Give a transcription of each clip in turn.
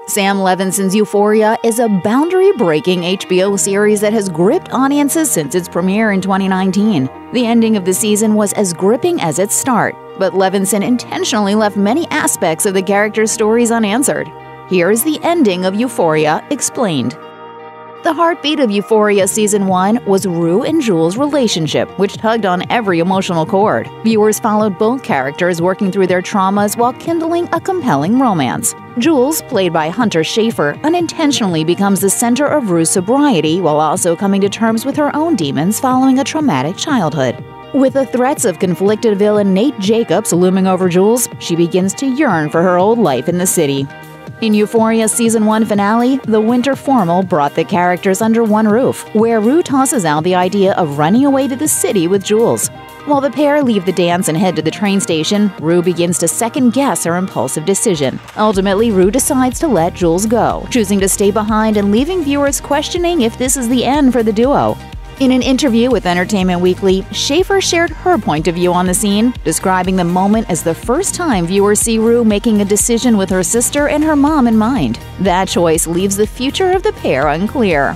Sam Levinson's Euphoria is a boundary-breaking HBO series that has gripped audiences since its premiere in 2019. The ending of the season was as gripping as its start, but Levinson intentionally left many aspects of the characters' stories unanswered. Here is the ending of Euphoria explained. The heartbeat of Euphoria Season 1 was Rue and Jules' relationship, which tugged on every emotional chord. Viewers followed both characters working through their traumas while kindling a compelling romance. Jules, played by Hunter Schafer, unintentionally becomes the center of Rue's sobriety while also coming to terms with her own demons following a traumatic childhood. With the threats of conflicted villain Nate Jacobs looming over Jules, she begins to yearn for her old life in the city. In Euphoria's Season 1 finale, the winter formal brought the characters under one roof, where Rue tosses out the idea of running away to the city with Jules. While the pair leave the dance and head to the train station, Rue begins to second-guess her impulsive decision. Ultimately, Rue decides to let Jules go, choosing to stay behind and leaving viewers questioning if this is the end for the duo. In an interview with Entertainment Weekly, Schafer shared her point of view on the scene, describing the moment as the first time viewers see Rue making a decision with her sister and her mom in mind. That choice leaves the future of the pair unclear.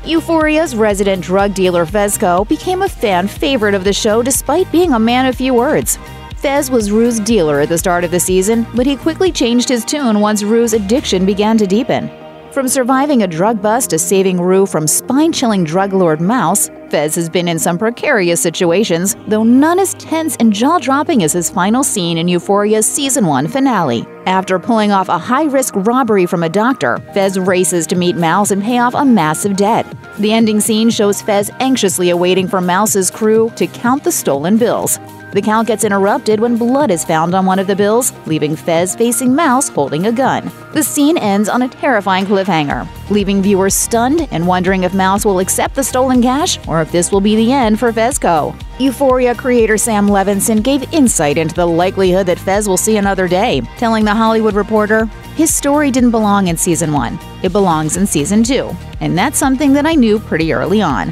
Euphoria's resident drug dealer Fezco became a fan favorite of the show despite being a man of few words. Fez was Rue's dealer at the start of the season, but he quickly changed his tune once Rue's addiction began to deepen. From surviving a drug bust to saving Rue from spine-chilling drug lord Mouse, Fez has been in some precarious situations, though none as tense and jaw-dropping as his final scene in Euphoria's Season 1 finale. After pulling off a high-risk robbery from a doctor, Fez races to meet Mouse and pay off a massive debt. The ending scene shows Fez anxiously awaiting for Mouse's crew to count the stolen bills. The count gets interrupted when blood is found on one of the bills, leaving Fez facing Mouse holding a gun. The scene ends on a terrifying cliffhanger, leaving viewers stunned and wondering if Mouse will accept the stolen cash or if this will be the end for Fezco. Euphoria creator Sam Levinson gave insight into the likelihood that Fez will see another day, telling The Hollywood Reporter, "His story didn't belong in Season 1. It belongs in Season 2. And that's something that I knew pretty early on."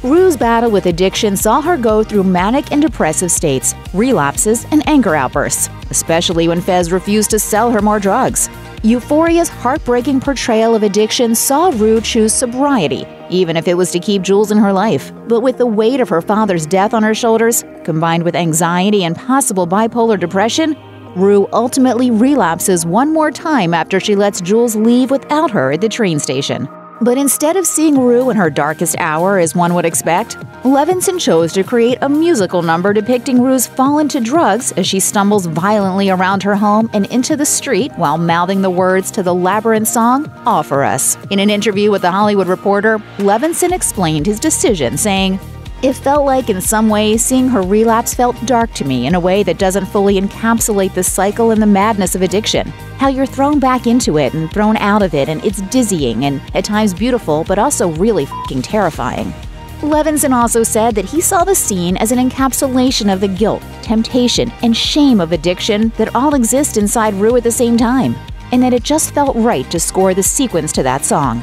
Rue's battle with addiction saw her go through manic and depressive states, relapses, and anger outbursts, especially when Fez refused to sell her more drugs. Euphoria's heartbreaking portrayal of addiction saw Rue choose sobriety, even if it was to keep Jules in her life. But with the weight of her father's death on her shoulders, combined with anxiety and possible bipolar depression, Rue ultimately relapses one more time after she lets Jules leave without her at the train station. But instead of seeing Rue in her darkest hour as one would expect, Levinson chose to create a musical number depicting Rue's fall into drugs as she stumbles violently around her home and into the street while mouthing the words to the Labyrinth song, All For Us. In an interview with The Hollywood Reporter, Levinson explained his decision, saying, "It felt like in some ways seeing her relapse felt dark to me in a way that doesn't fully encapsulate the cycle and the madness of addiction. How you're thrown back into it and thrown out of it, and it's dizzying and at times beautiful but also really f***ing terrifying." Levinson also said that he saw the scene as an encapsulation of the guilt, temptation, and shame of addiction that all exist inside Rue at the same time, and that it just felt right to score the sequence to that song.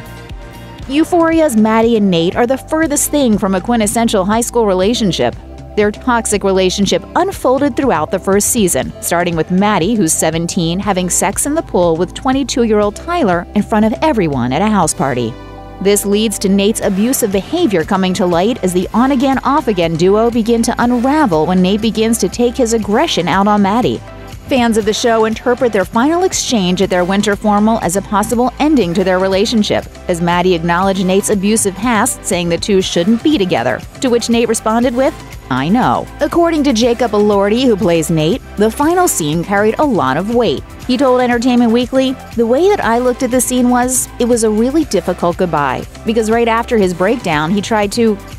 Euphoria's Maddie and Nate are the furthest thing from a quintessential high school relationship. Their toxic relationship unfolded throughout the first season, starting with Maddie, who's 17, having sex in the pool with 22-year-old Tyler in front of everyone at a house party. This leads to Nate's abusive behavior coming to light as the on-again, off-again duo begin to unravel when Nate begins to take his aggression out on Maddie. Fans of the show interpret their final exchange at their winter formal as a possible ending to their relationship, as Maddie acknowledged Nate's abusive past, saying the two shouldn't be together, to which Nate responded with, "I know." According to Jacob Elordi, who plays Nate, the final scene carried a lot of weight. He told Entertainment Weekly, "The way that I looked at the scene was, it was a really difficult goodbye, because right after his breakdown, he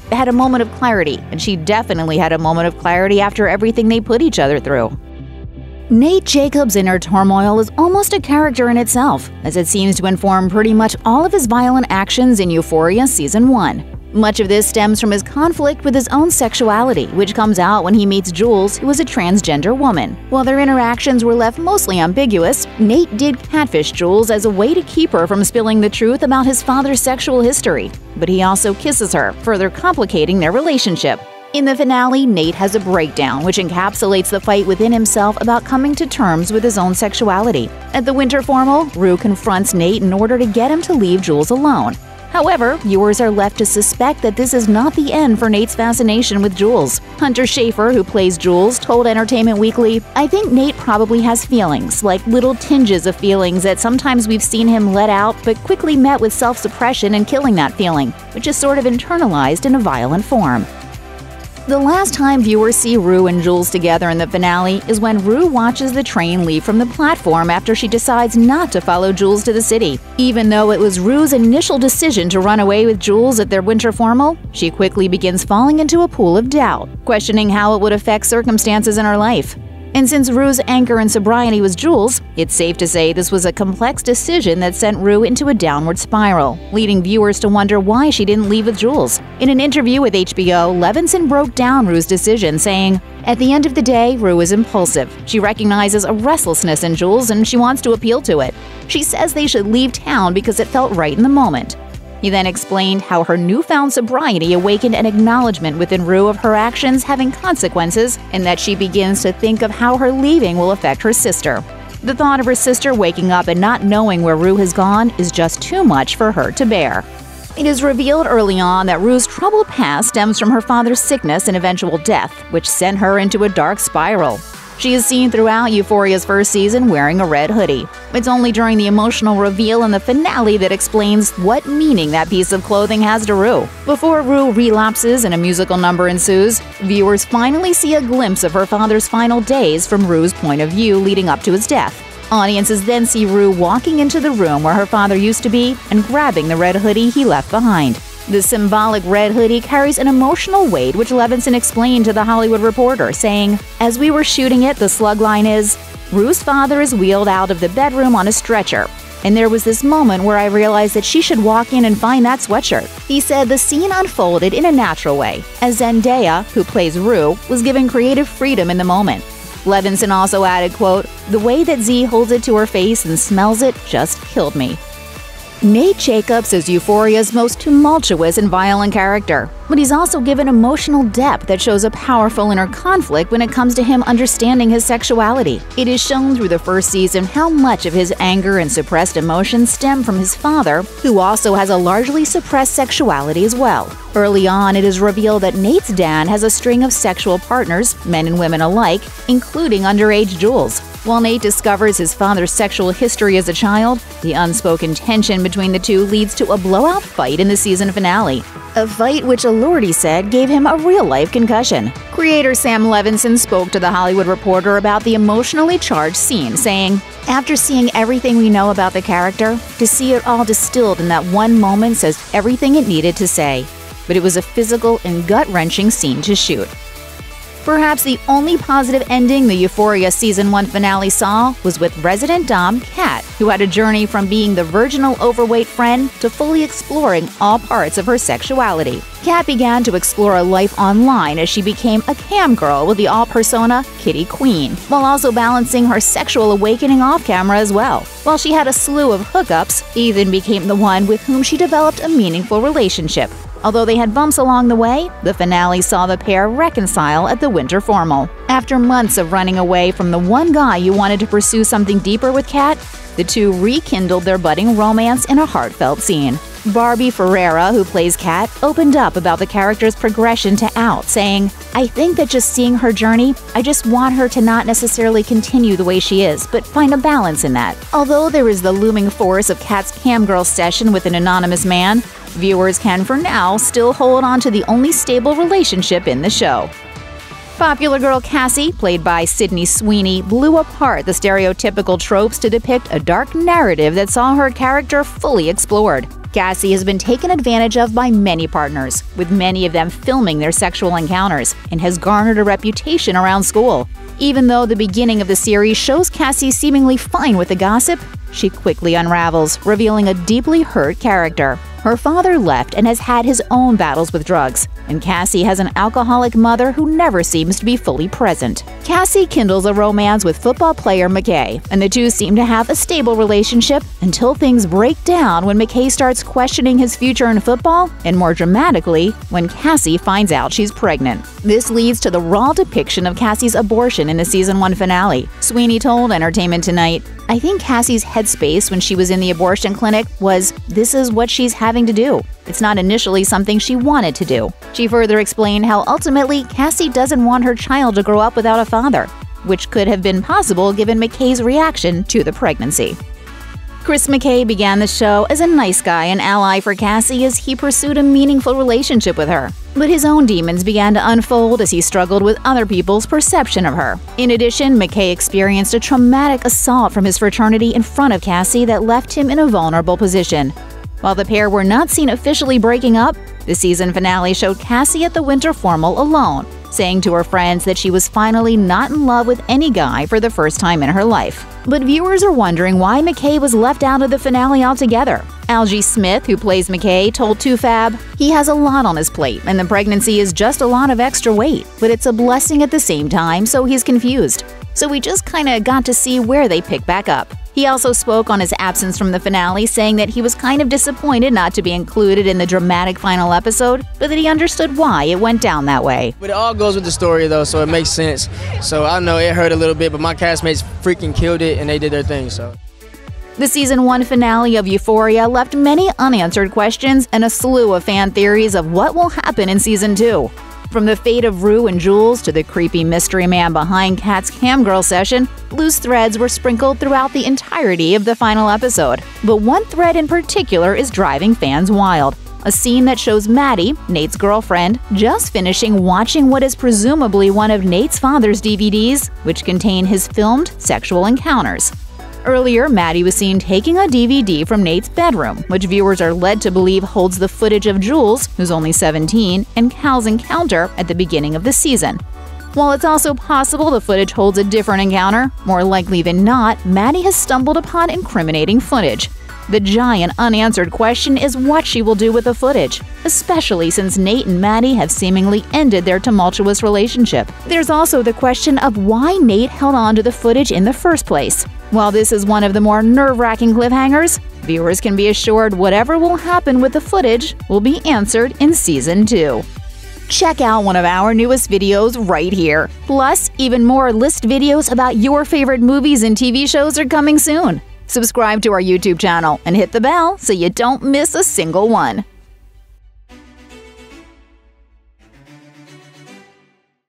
had a moment of clarity, and she definitely had a moment of clarity after everything they put each other through." Nate Jacobs' inner turmoil is almost a character in itself, as it seems to inform pretty much all of his violent actions in Euphoria Season 1. Much of this stems from his conflict with his own sexuality, which comes out when he meets Jules, who is a transgender woman. While their interactions were left mostly ambiguous, Nate did catfish Jules as a way to keep her from spilling the truth about his father's sexual history. But he also kisses her, further complicating their relationship. In the finale, Nate has a breakdown, which encapsulates the fight within himself about coming to terms with his own sexuality. At the winter formal, Rue confronts Nate in order to get him to leave Jules alone. However, viewers are left to suspect that this is not the end for Nate's fascination with Jules. Hunter Schafer, who plays Jules, told Entertainment Weekly, "I think Nate probably has feelings, like little tinges of feelings that sometimes we've seen him let out but quickly met with self-suppression and killing that feeling, which is sort of internalized in a violent form." The last time viewers see Rue and Jules together in the finale is when Rue watches the train leave from the platform after she decides not to follow Jules to the city. Even though it was Rue's initial decision to run away with Jules at their winter formal, she quickly begins falling into a pool of doubt, questioning how it would affect circumstances in her life. And since Rue's anchor in sobriety was Jules, it's safe to say this was a complex decision that sent Rue into a downward spiral, leading viewers to wonder why she didn't leave with Jules. In an interview with HBO, Levinson broke down Rue's decision, saying, "At the end of the day, Rue is impulsive. She recognizes a restlessness in Jules and she wants to appeal to it. She says they should leave town because it felt right in the moment." He then explained how her newfound sobriety awakened an acknowledgement within Rue of her actions having consequences and that she begins to think of how her leaving will affect her sister. The thought of her sister waking up and not knowing where Rue has gone is just too much for her to bear. It is revealed early on that Rue's troubled past stems from her father's sickness and eventual death, which sent her into a dark spiral. She is seen throughout Euphoria's first season wearing a red hoodie. It's only during the emotional reveal in the finale that explains what meaning that piece of clothing has to Rue. Before Rue relapses and a musical number ensues, viewers finally see a glimpse of her father's final days from Rue's point of view leading up to his death. Audiences then see Rue walking into the room where her father used to be and grabbing the red hoodie he left behind. The symbolic red hoodie carries an emotional weight, which Levinson explained to The Hollywood Reporter, saying, "As we were shooting it, the slug line is, Rue's father is wheeled out of the bedroom on a stretcher. And there was this moment where I realized that she should walk in and find that sweatshirt." He said the scene unfolded in a natural way, as Zendaya, who plays Rue, was given creative freedom in the moment. Levinson also added, quote, "The way that Z holds it to her face and smells it just killed me." Nate Jacobs is Euphoria's most tumultuous and violent character, but he's also given emotional depth that shows a powerful inner conflict when it comes to him understanding his sexuality. It is shown through the first season how much of his anger and suppressed emotions stem from his father, who also has a largely suppressed sexuality as well. Early on, it is revealed that Nate's dad has a string of sexual partners, men and women alike, including underage Jules. While Nate discovers his father's sexual history as a child, the unspoken tension between the two leads to a blowout fight in the season finale. A fight which Elordi said gave him a real-life concussion. Creator Sam Levinson spoke to The Hollywood Reporter about the emotionally charged scene, saying, "After seeing everything we know about the character, to see it all distilled in that one moment says everything it needed to say. But it was a physical and gut-wrenching scene to shoot." Perhaps the only positive ending the Euphoria Season 1 finale saw was with resident dom Kat, who had a journey from being the virginal overweight friend to fully exploring all parts of her sexuality. Kat began to explore a life online as she became a cam girl with the all-persona Kitty Queen, while also balancing her sexual awakening off-camera as well. While she had a slew of hookups, Ethan became the one with whom she developed a meaningful relationship. Although they had bumps along the way, the finale saw the pair reconcile at the winter formal. After months of running away from the one guy who wanted to pursue something deeper with Kat, the two rekindled their budding romance in a heartfelt scene. Barbie Ferreira, who plays Kat, opened up about the character's progression to out, saying, "I think that just seeing her journey, I just want her to not necessarily continue the way she is, but find a balance in that." Although there is the looming force of Kat's camgirl session with an anonymous man, viewers can, for now, still hold on to the only stable relationship in the show. Popular girl Cassie, played by Sydney Sweeney, blew apart the stereotypical tropes to depict a dark narrative that saw her character fully explored. Cassie has been taken advantage of by many partners, with many of them filming their sexual encounters, and has garnered a reputation around school. Even though the beginning of the series shows Cassie seemingly fine with the gossip, she quickly unravels, revealing a deeply hurt character. Her father left and has had his own battles with drugs. and Cassie has an alcoholic mother who never seems to be fully present. Cassie kindles a romance with football player McKay, and the two seem to have a stable relationship until things break down when McKay starts questioning his future in football, and more dramatically, when Cassie finds out she's pregnant. This leads to the raw depiction of Cassie's abortion in the Season 1 finale. Sweeney told Entertainment Tonight, "I think Cassie's headspace when she was in the abortion clinic was, this is what she's having to do. It's not initially something she wanted to do." She further explained how ultimately Cassie doesn't want her child to grow up without a father, which could have been possible given McKay's reaction to the pregnancy. Chris McKay began the show as a nice guy and ally for Cassie as he pursued a meaningful relationship with her. But his own demons began to unfold as he struggled with other people's perception of her. In addition, McKay experienced a traumatic assault from his fraternity in front of Cassie that left him in a vulnerable position. While the pair were not seen officially breaking up, the season finale showed Cassie at the winter formal alone, saying to her friends that she was finally not in love with any guy for the first time in her life. But viewers are wondering why McKay was left out of the finale altogether. Algie Smith, who plays McKay, told 2Fab, "He has a lot on his plate, and the pregnancy is just a lot of extra weight, but it's a blessing at the same time, so he's confused. So we just kinda got to see where they pick back up." He also spoke on his absence from the finale, saying that he was kind of disappointed not to be included in the dramatic final episode, but that he understood why it went down that way. But it all goes with the story, though, so it makes sense. So I know it hurt a little bit, but my castmates freaking killed it, and they did their thing, so. The Season 1 finale of Euphoria left many unanswered questions and a slew of fan theories of what will happen in Season 2. From the fate of Rue and Jules to the creepy mystery man behind Kat's camgirl session, loose threads were sprinkled throughout the entirety of the final episode. But one thread in particular is driving fans wild. A scene that shows Maddie, Nate's girlfriend, just finishing watching what is presumably one of Nate's father's DVDs, which contain his filmed sexual encounters. Earlier, Maddie was seen taking a DVD from Nate's bedroom, which viewers are led to believe holds the footage of Jules, who's only 17, and Cal's encounter at the beginning of the season. While it's also possible the footage holds a different encounter, more likely than not, Maddie has stumbled upon incriminating footage. The giant unanswered question is what she will do with the footage, especially since Nate and Maddie have seemingly ended their tumultuous relationship. There's also the question of why Nate held on to the footage in the first place. While this is one of the more nerve-wracking cliffhangers, viewers can be assured whatever will happen with the footage will be answered in Season 2. Check out one of our newest videos right here. Plus, even more list videos about your favorite movies and TV shows are coming soon. Subscribe to our YouTube channel and hit the bell so you don't miss a single one.